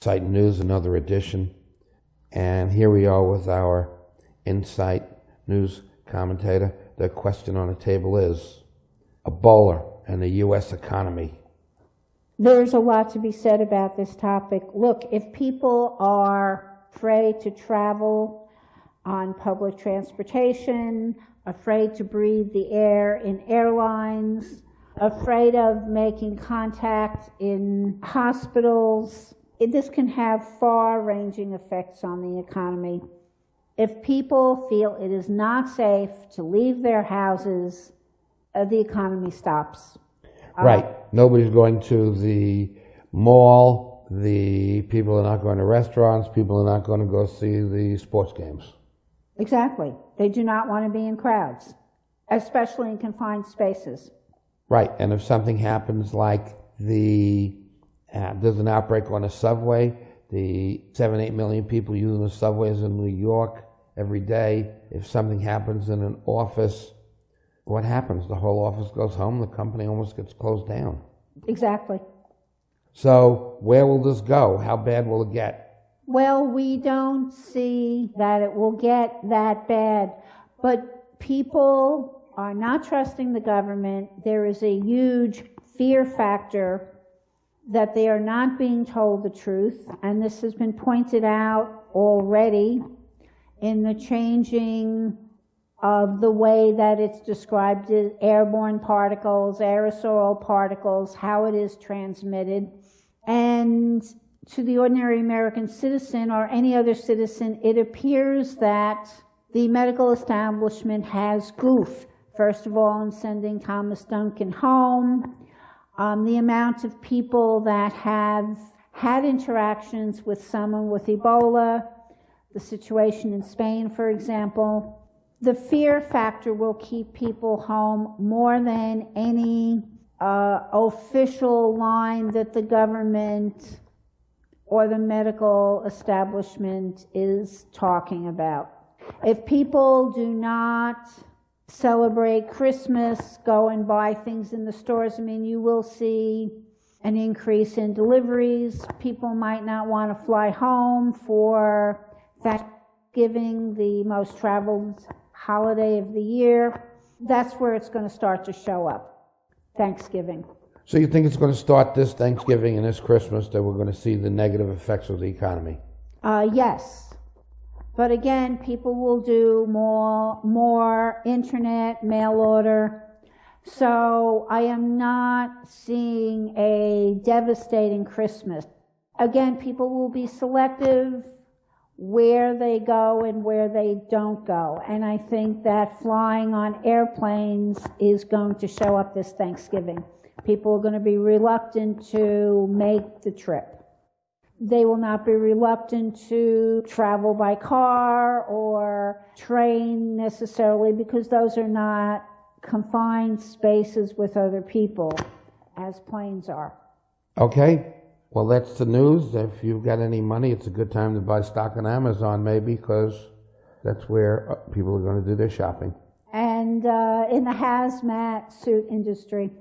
Insight News, another edition. And here we are with our Insight News commentator. The question on the table is Ebola and the U.S. economy. There's a lot to be said about this topic. Look, if people are afraid to travel on public transportation, afraid to breathe the air in airlines, afraid of making contact in hospitals, this can have far-ranging effects on the economy. If people feel it is not safe to leave their houses, the economy stops. Right. Nobody's going to the mall. The people are not going to restaurants. People are not going to go see the sports games. Exactly. They do not want to be in crowds, especially in confined spaces. Right. And if something happens like there's an outbreak on a subway, the 7-8 million people using the subways in New York every day, if something happens in an office, what happens? The whole office goes home, the company almost gets closed down. Exactly. So where will this go? How bad will it get? Well, we don't see that it will get that bad, but people are not trusting the government. There is a huge fear factor that they are not being told the truth, and this has been pointed out already in the changing of the way that it's described as airborne particles, aerosol particles, how it is transmitted. And to the ordinary American citizen or any other citizen, it appears that the medical establishment has goofed. First of all, in sending Thomas Duncan home, the amount of people that have had interactions with someone with Ebola, the situation in Spain, for example. The fear factor will keep people home more than any official line that the government or the medical establishment is talking about. If people do not celebrate Christmas, go and buy things in the stores, you will see an increase in deliveries. People might not want to fly home for Thanksgiving, the most traveled holiday of the year. That's where it's going to start to show up, Thanksgiving. So you think it's going to start this Thanksgiving and this Christmas that we're going to see the negative effects of the economy? Yes. But again, people will do more internet, mail order. So I am not seeing a devastating Christmas. Again, people will be selective where they go and where they don't go. And I think that flying on airplanes is going to show up this Thanksgiving. People are going to be reluctant to make the trip. They will not be reluctant to travel by car or train necessarily, because those are not confined spaces with other people as planes are. Okay. Well, that's the news. If you've got any money, it's a good time to buy stock on Amazon, maybe, because that's where people are going to do their shopping. And in the hazmat suit industry.